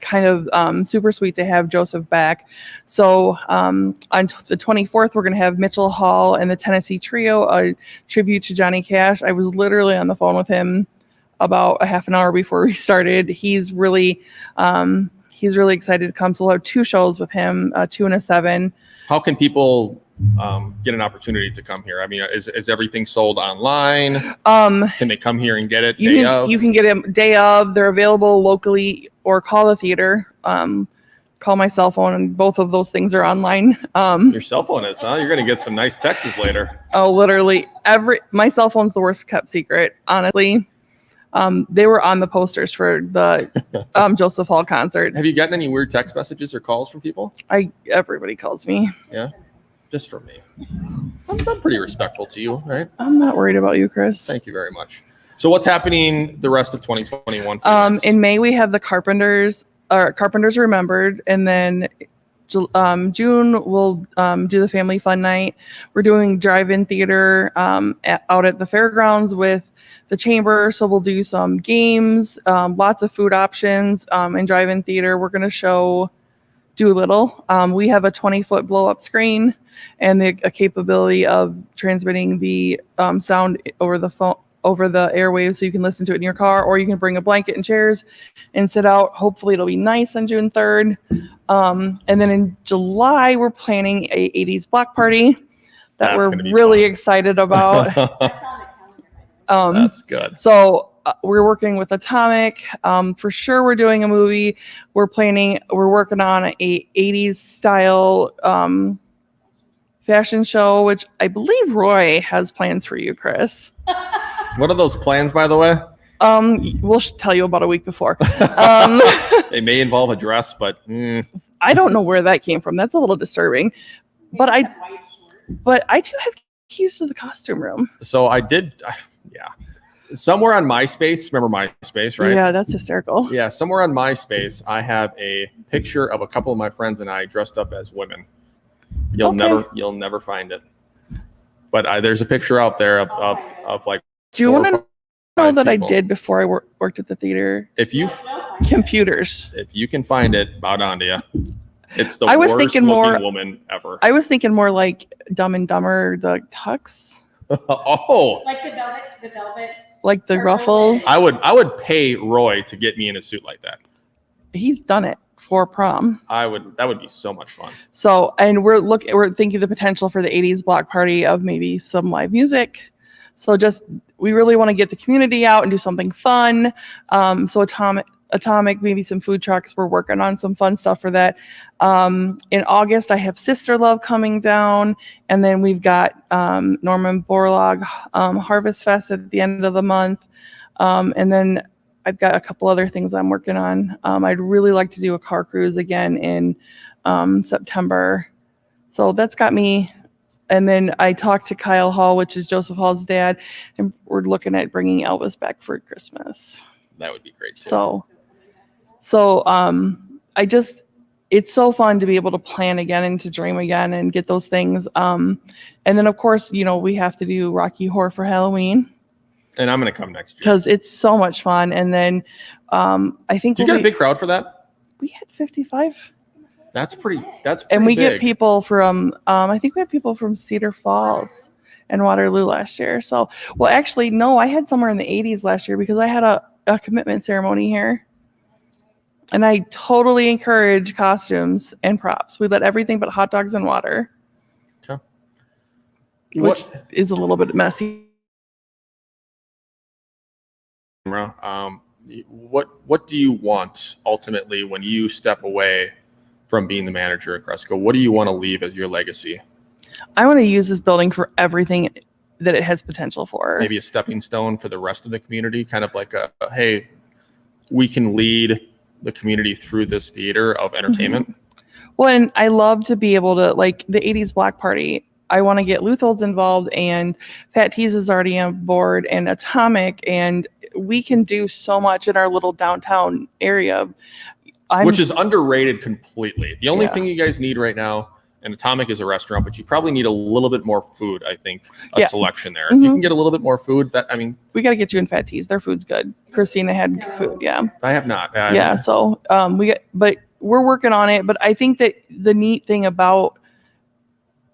kind of super sweet to have Joseph back. So on the 24th, we're going to have Mitchell Hall and the Tennessee Trio, a tribute to Johnny Cash. I was literally on the phone with him about a half an hour before we started. He's really excited to come. So we'll have 2 shows with him, 2 and a 7. How can people get an opportunity to come here? I mean, is everything sold online? Can they come here and get it You can get them day of. They're available locally, or call the theater. Call my cell phone, and both of those things are online. Your cell phone is, huh? You're going to get some nice texts later. Oh, literally my cell phone's the worst kept secret, honestly. They were on the posters for the Joseph Hall concert. Have you gotten any weird text messages or calls from people? Everybody calls me. Yeah, just for me. I'm pretty respectful to you, right? I'm not worried about you, Chris. Thank you very much. So what's happening the rest of 2021? In May, we have the Carpenters Remembered, and then June we'll do the Family Fun Night. We're doing drive-in theater out at the fairgrounds with the chamber, so we'll do some games, lots of food options, and drive-in theater. We're going to show Doolittle. We have a 20-foot blow-up screen and a capability of transmitting the sound over the phone, over the airwaves, so you can listen to it in your car, or you can bring a blanket and chairs and sit out. Hopefully it'll be nice on June 3rd. And then in July, we're planning a 80s block party that we're really excited about. That's good. So we're working with Atomic. For sure, we're doing a movie. We're working on a 80s style fashion show, which I believe Roy has plans for you, Chris. What are those plans, by the way? We'll tell you about a week before. They may involve a dress, but I don't know where that came from. That's a little disturbing. But I do have keys to the costume room. So I did, yeah. Somewhere on MySpace, remember MySpace, right? Yeah, that's hysterical. Yeah, somewhere on MySpace, I have a picture of a couple of my friends and I dressed up as women. You'll never find it. But there's a picture out there of like. Do you want to know that people. I did before I worked at the theater? Computers. If you can find it, bow down to you. It's the worst looking woman ever. I was thinking more like Dumb and Dumber, the tux. Oh. Like the velvet. Like the ruffles. I would pay Roy to get me in a suit like that. He's done it for prom. That would be so much fun. So, and we're thinking the potential for the 80s block party of maybe some live music. So we really want to get the community out and do something fun. So Atomic, maybe some food trucks. We're working on some fun stuff for that. In August, I have Sister Love coming down. And then we've got Norman Borlaug Harvest Fest at the end of the month. And then I've got a couple other things I'm working on. I'd really like to do a car cruise again in September. So that's got me. And then I talked to Kyle Hall, which is Joseph Hall's dad, and we're looking at bringing Elvis back for Christmas. That would be great too. It's so fun to be able to plan again and to dream again and get those things. And then of course, we have to do Rocky Horror for Halloween. And I'm going to come next year. Because it's so much fun. And then I think you get a big crowd for that? We had 55. That's pretty and we big. get people from, I think we had people from Cedar Falls and Waterloo last year. So, well, actually, no, I had somewhere in the 80s last year because I had a commitment ceremony here. And I totally encourage costumes and props. We let everything but hot dogs and water. Okay. Which is a little bit messy. What do you want ultimately when you step away from being the manager at Cresco? What do you want to leave as your legacy? I want to use this building for everything that it has potential for. Maybe a stepping stone for the rest of the community, kind of like hey, we can lead the community through this theater of entertainment. Mm-hmm. Well, and I love to be able to, like the 80s block party, I want to get Lutholds involved, and Pat Tease is already on board, and Atomic, and we can do so much in our little downtown area. which is underrated completely. The only Yeah. thing you guys need right now, and Atomic is a restaurant, but you probably need a little bit more food. I think Yeah. selection there. If you can get a little bit more food, we got to get you in Fat Teas. Their food's good. Christina had food. Yeah. I have not. Yeah. So but we're working on it. But I think that the neat thing about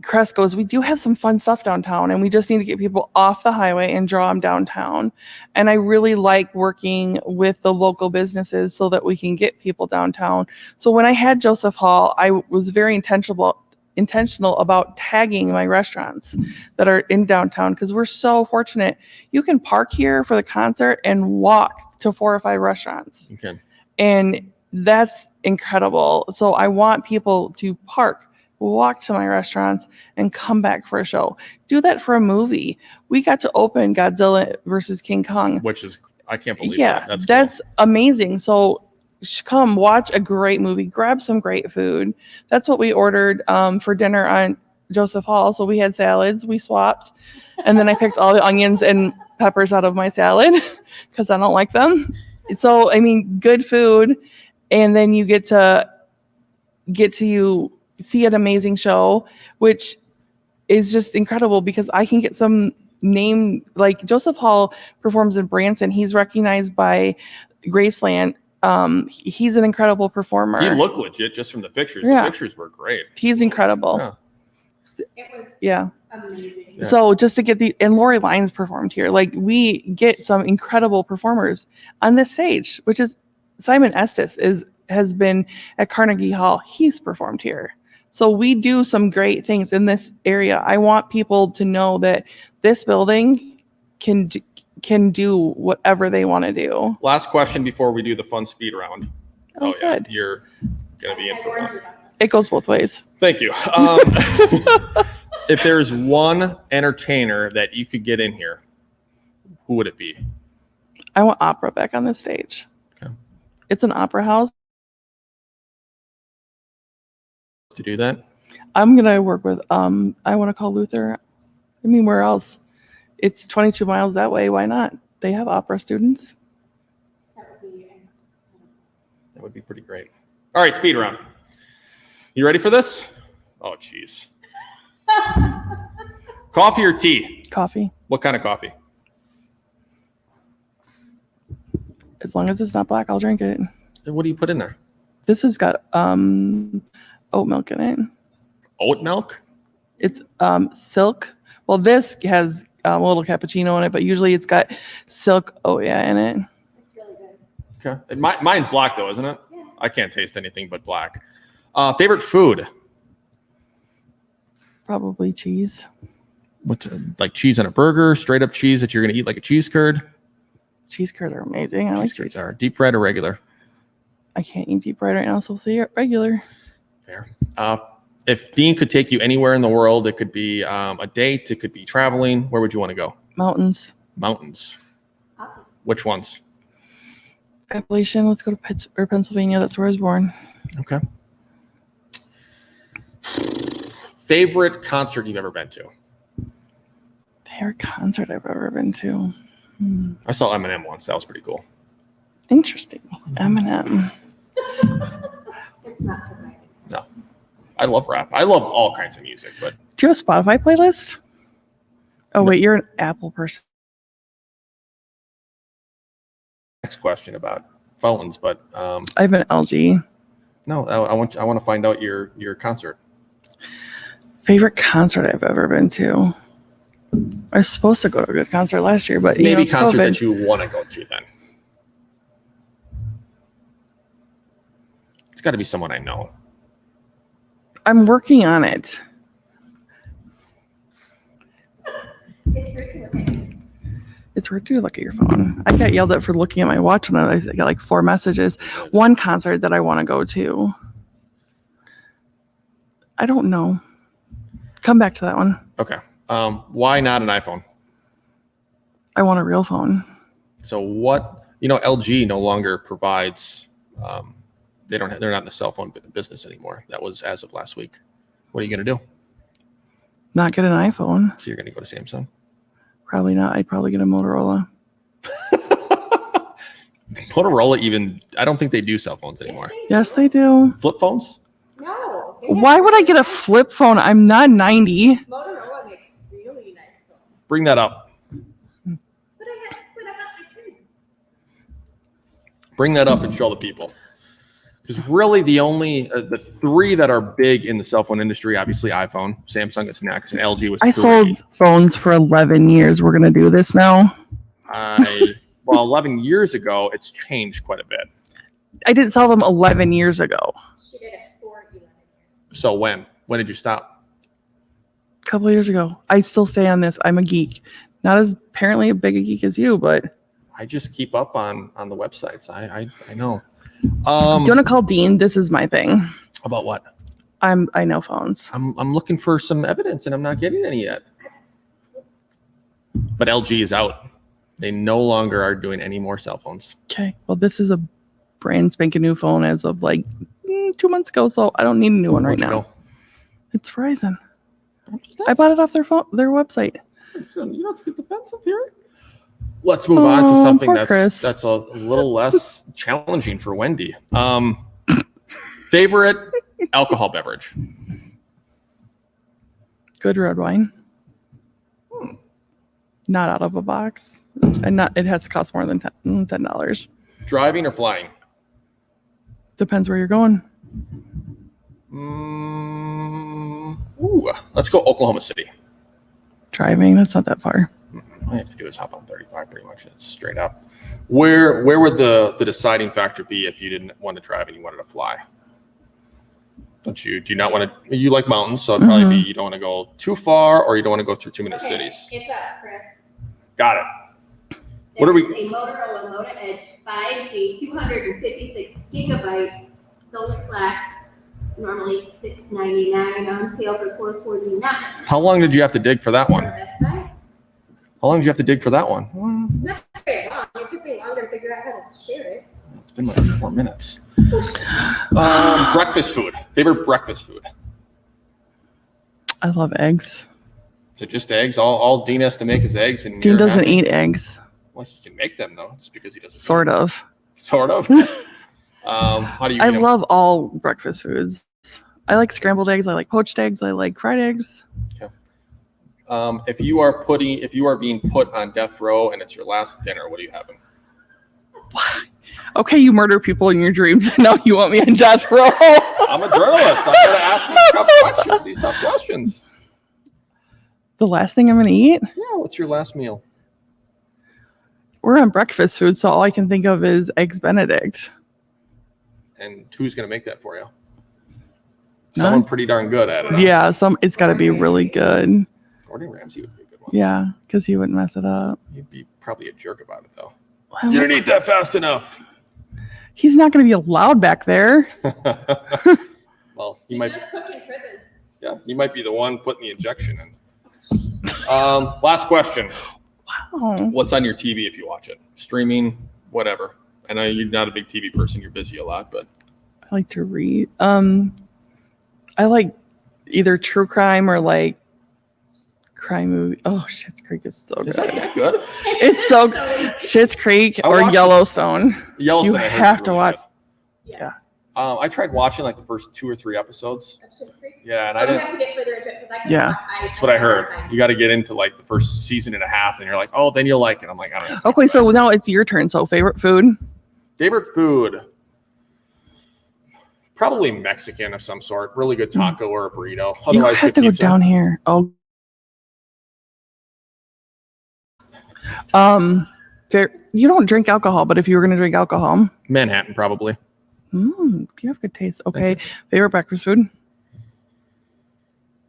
Cresco is we do have some fun stuff downtown, and we just need to get people off the highway and draw them downtown. And I really like working with the local businesses so that we can get people downtown. So when I had Joseph Hall, I was very intentional about tagging my restaurants that are in downtown, because we're so fortunate. You can park here for the concert and walk to 4 or 5 restaurants. Okay. And that's incredible. So I want people to park, walk to my restaurants, and come back for a show. Do that for a movie. We got to open Godzilla versus King Kong. Which is, I can't believe Yeah, that. that's amazing. So come watch a great movie, grab some great food. That's what we ordered for dinner on Joseph Hall. So we had salads, we swapped, and then I picked all the onions and peppers out of my salad because I don't like them. So, I mean, good food, and then you get to see an amazing show, which is just incredible because I can get some name, like Joseph Hall performs in Branson. He's recognized by Graceland. He's an incredible performer. He looked legit just from the pictures. Yeah. The pictures were great. He's incredible. Yeah. It was Yeah. amazing. Yeah. So just to get and Lori Lyons performed here. Like, we get some incredible performers on this stage, which is Simon Estes has been at Carnegie Hall. He's performed here. So we do some great things in this area. I want people to know that this building can do whatever they want to do. Last question before we do the fun speed round. Oh, yeah, good. you're gonna be in I for warned one. you about this. It goes both ways. Thank you. If there's one entertainer that you could get in here, who would it be? I want opera back on the stage. Okay. It's an opera house. To do that? I'm gonna work with I want to call Luther. I mean, where else? It's 22 miles that way. Why not? They have opera students. That would be pretty great. All right, speed round. You ready for this? Oh, jeez. Coffee or tea? Coffee, What kind of coffee? as long as it's not black, I'll drink it. And what do you put in there? This has got oat milk in it. Oat milk? It's silk. Well, this has a little cappuccino in it, but usually it's got silk oat in it. It's really good. Okay. And mine's black though, isn't it? Yeah. I can't taste anything but black. Favorite food? Probably cheese. What's like cheese on a burger? Straight up cheese that you're gonna eat like a cheese curd? Cheese curds are amazing. I like Cheese curds are deep fried or regular? I can't eat deep fried right now, so we'll say regular. Fair. If Dean could take you anywhere in the world, it could be a date, it could be traveling. Where would you want to go? Mountains. Mountains. Awesome. Which ones? Appalachian. Let's go to Pennsylvania. That's where I was born. Okay. Favorite concert you've ever been to? Favorite concert I've ever been to. I saw Eminem once. That was pretty cool. Interesting. Eminem. It's not surprising. No. I love rap. I love all kinds of music, but Do you have a Spotify playlist? Oh, No. wait, you're an Apple person. next question about phones, but I have an LG. no, I want to find out your concert. Favorite concert I've ever been to. I was supposed to go to a good concert last year, but Maybe concert COVID. that you want to go to then. It's got to be someone I know. I'm working on it. It's great to look at. It's weird to look at your phone. I got yelled at for looking at my watch when I got like 4 messages. One concert that I want to go to. I don't know. Come back to that one. Okay. Why not an iPhone? I want a real phone. So what, LG no longer provides, they're not in the cell phone business anymore. That was as of last week. What are you going to do? Not get an iPhone. So you're going to go to Samsung? Probably not. I'd probably get a Motorola. Motorola even, I don't think they do cell phones anymore. Yes, they do. Flip phones? No. Why would I get a flip phone? I'm not 90. Motorola makes really nice phones. Bring that up. That's what I got my kids. Bring that up and show the people. Because really the three that are big in the cell phone industry, obviously iPhone, Samsung is next, and LG was I three. sold phones for 11 years. We're going to do this now. 11 years ago, it's changed quite a bit. I didn't sell them 11 years ago. She did it for 11 years. So when? When did you stop? A couple of years ago. I still stay on this. I'm a geek. Not as apparently a big a geek as you, but I just keep up on the websites. I know. do you want to call Dean? This is my thing. About what? I know phones. I'm looking for some evidence and I'm not getting any yet. But LG is out. They no longer are doing any more cell phones. Okay. Well, this is a brand spanking new phone as of like 2 months ago, so I don't need a new one right now. It's Verizon. I bought it off their website. You have to get defensive here. Let's move on to something poor Chris. that's a little less challenging for Wendy. Favorite alcohol beverage? Good red wine. Not out of a box. And it has to cost more than $10. Driving or flying? Depends where you're going. Let's go Oklahoma City. Driving, that's not that far. All I have to do is hop on 35 pretty much. It's straight up. Where would the deciding factor be if you didn't want to drive and you wanted to fly? Do you not want to, you like mountains, so it'd probably be you don't want to go too far or you don't want to go through too many cities. It's up, Chris. Got it. What are we? A Motorola Moto Edge 5G 256 gigabyte solar flash, normally $699 on sale for $449. How long did you have to dig for that one? Best Buy. How long did you have to dig for that one? Not very long. It took me longer to figure out how to share it. It's been like 4 minutes. Breakfast food. Favorite breakfast food? I love eggs. So just eggs. All Dean has to make is eggs. And Dean you're doesn't happy? eat eggs. Well, he can make them though, just because he doesn't. Sort of. Sort of. How do you? I love all breakfast foods. I like scrambled eggs. I like poached eggs. I like fried eggs. Okay. If you are being put on death row and it's your last dinner, what are you having? Okay, you murder people in your dreams, and now you want me on death row. I'm a journalist. I gotta ask these tough questions. The last thing I'm going to eat? Yeah. What's your last meal? We're on breakfast food, so all I can think of is Eggs Benedict. And who's gonna make that for you? Someone pretty darn good at it. Huh? Yeah, it's got to be really good. Gordon Ramsay would be a good one. Yeah, because he wouldn't mess it up. You'd be probably a jerk about it though. Well, You didn't eat that fast enough. he's not going to be allowed back there. Well, he You might. just cook in prison. Yeah, he might be the one putting the injection in. Last question. Oh, What's on your TV if you watch it? Streaming, whatever. I know you're not a big TV person. You're busy a lot, but I like to read. I like either true crime or like crime movie. Oh, Schitt's Creek is so is good. that good? It's so good. Schitt's Creek I or watched it. Yellowstone. Yellowstone, You I heard, is have to really watch. good. Yeah. I tried watching like the first 2 or 3 episodes. That's Schitt's Creek. Yeah, and I You didn't. have to get further into it because I can. Yeah. That's what I heard. You got to get into like the first season and a half, and you're like, oh, then you'll like it. I'm like, I don't know. Okay, so now it's your turn. So favorite food? Favorite food? Probably Mexican of some sort. Really good taco or a burrito. You Otherwise, have good to go pizza. down here. Oh. You don't drink alcohol, but if you were going to drink alcohol, Manhattan, probably. you have good taste. Okay, Thank favorite breakfast food?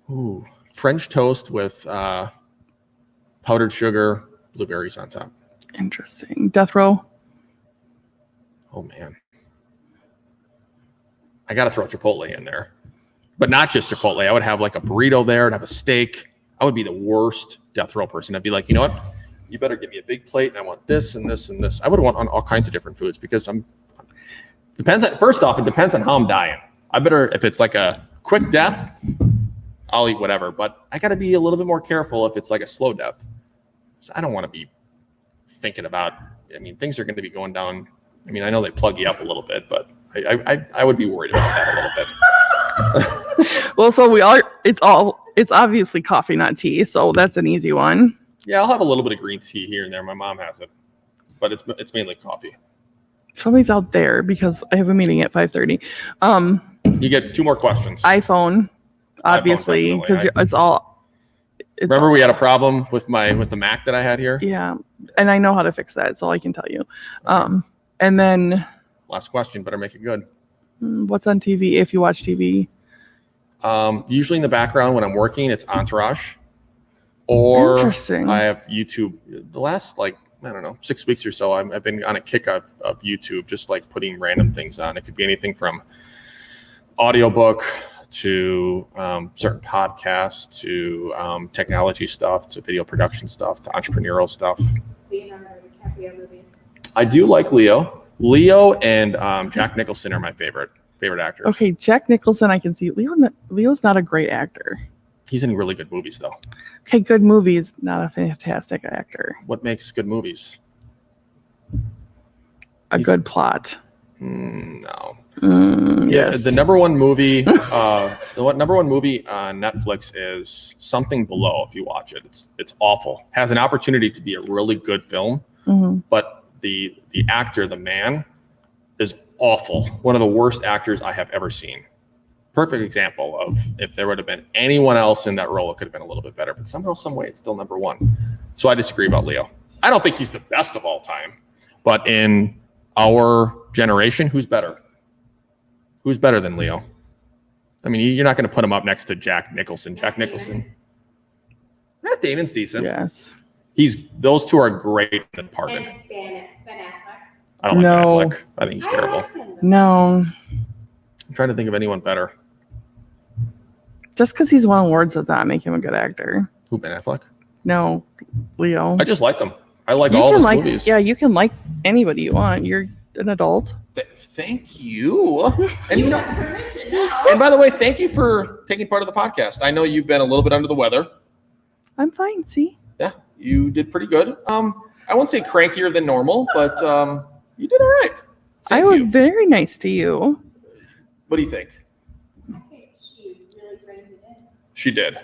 Ooh, French toast with powdered sugar, blueberries on top. Interesting. Death row. Oh man, I got to throw Chipotle in there, but not just Chipotle. I would have like a burrito there. I'd have a steak. I would be the worst death row person. I'd be like, you know what? You better give me a big plate, and I want this and this and this. I would want on all kinds of different foods because first off, it depends on how I'm dying. If it's like a quick death, I'll eat whatever. But I got to be a little bit more careful if it's like a slow death. So I don't want to be thinking about. I mean, things are going to be going down I mean, I know they plug you up a little bit, but I would be worried about that a little bit. Well, so it's obviously coffee, not tea. So that's an easy one. Yeah, I'll have a little bit of green tea here and there. My mom has it, but it's mainly coffee. Somebody's out there because I have a meeting at 5:30. You get 2 more questions. iPhone, obviously, because it's all. Remember, we had a problem with the Mac that I had here. Yeah, and I know how to fix that. That's all I can tell you. And then Last question. Better make it good. what's on TV if you watch TV? Usually in the background when I'm working, it's Entourage. Or Interesting. I have YouTube. The last, I don't know, 6 weeks or so, I've been on a kick of YouTube, just like putting random things on. It could be anything from audiobook to certain podcasts to technology stuff to video production stuff to entrepreneurial stuff. Leonardo DiCaprio movies. I do like Leo. Leo and Jack Nicholson are my favorite actors. Okay, Jack Nicholson, I can see. Leo's not a great actor. He's in really good movies, though. Okay, good movies, not a fantastic actor. What makes good movies? He's good plot. No. Yes. The number one movie, number one movie on Netflix is Something Below. If you watch it, it's awful. Has an opportunity to be a really good film, but the actor, the man, is awful. One of the worst actors I have ever seen. Perfect example of if there would have been anyone else in that role, it could have been a little bit better. But somehow, some way, it's still number one. So I disagree about Leo. I don't think he's the best of all time, but in our generation, who's better? Who's better than Leo? I mean, you're not going to put him up next to Jack Nicholson. Jack Nicholson. Matt Damon's decent. Yes. Those two are great in The Departed. And Ben Affleck. I don't like No. Ben Affleck. I think he's terrible. I like him, though. No. I'm trying to think of anyone better. Just because he's won awards does not make him a good actor. Who, Ben Affleck? No, Leo. I just like him. I like You all can his like, movies. yeah, you can like anybody you want. You're an adult. Thank you. And You you know, have permission now. and by the way, thank you for taking part of the podcast. I know you've been a little bit under the weather. I'm fine. See, Yeah, you did pretty good. I won't say crankier than normal, but you did all right. I Thank was you. very nice to you. What do you think? I think she really framed it in. She did.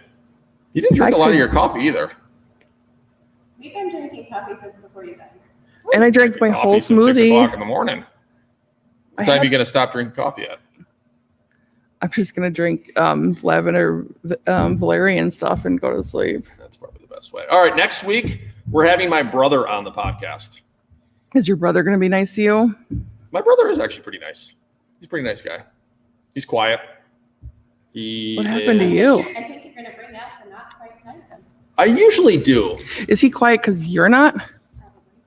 You didn't drink I a lot of could- your coffee either. We've been drinking coffee since before you got here. And I drank my Coffee whole since 6 smoothie. o'clock in the morning. I What time had- are you going to stop drinking coffee at? I'm just gonna drink lavender valerian stuff and go to sleep. That's probably the best way. All right, next week, we're having my brother on the podcast. Is your brother gonna be nice to you? My brother is actually pretty nice. He's a pretty nice guy. He's quiet. What happened to you? I think you're going to bring up the not quite side of him. I usually do. Is he quiet because you're not?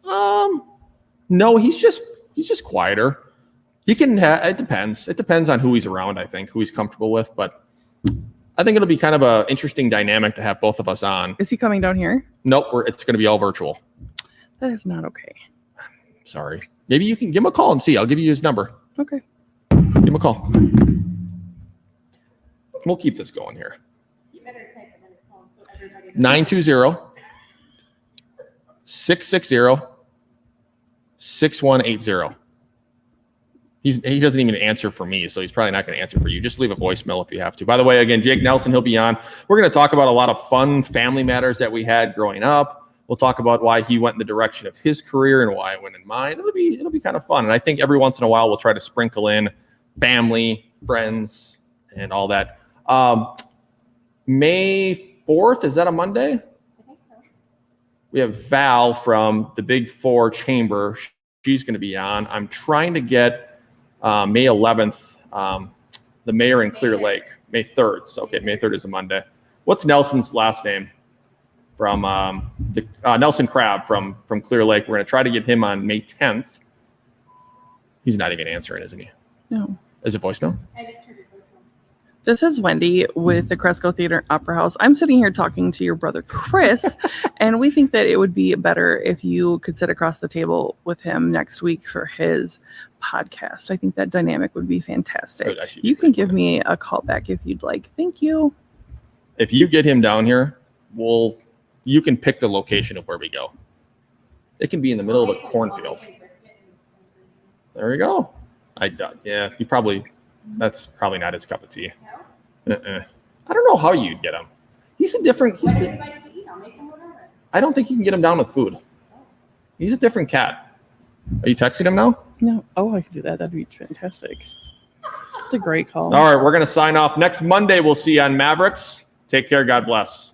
Probably. No, he's just quieter. He can. It depends. It depends on who he's around. I think who he's comfortable with. But I think it'll be kind of an interesting dynamic to have both of us on. Is he coming down here? Nope, it's going to be all virtual. That is not okay. Sorry. Maybe you can give him a call and see. I'll give you his number. Okay. Give him a call. We'll keep this going here. You better type it on your phone so everybody knows. 920-660-6180. He doesn't even answer for me, so he's probably not going to answer for you. Just leave a voicemail if you have to. By the way, again, Jake Nelson, he'll be on. We're going to talk about a lot of fun family matters that we had growing up. We'll talk about why he went in the direction of his career and why I went in mine. It'll be kind of fun. And I think every once in a while we'll try to sprinkle in family, friends, and all that. May 4th, is that a Monday? I think so. We have Val from the Big Four Chamber. She's going to be on. I'm trying to get May 11th, the mayor in Clear Lake. May 3rd. So, okay, May 3rd is a Monday. What's Nelson's last name? From Nelson Crabb from Clear Lake. We're going to try to get him on May 10th. He's not even answering, isn't he? No. Is it voicemail? I just heard your voicemail. This is Wendy with the Cresco Theatre Opera House. I'm sitting here talking to your brother Chris, and we think that it would be better if you could sit across the table with him next week for his podcast. I think that dynamic would be fantastic. Good, actually, You can great. give me a call back if you'd like. Thank you. If you get him down here, you can pick the location of where we go. It can be in the middle of a cornfield. There we go. Yeah, that's probably not his cup of tea. No? I don't know how you'd get him. He's a different. What do you like to eat? I'll make him whatever. I don't think you can get him down with food. He's a different cat. Are you texting him now? No. Oh, I could do that. That'd be fantastic. It's a great call. All right, we're going to sign off. Next Monday, we'll see you on Mavericks. Take care. God bless.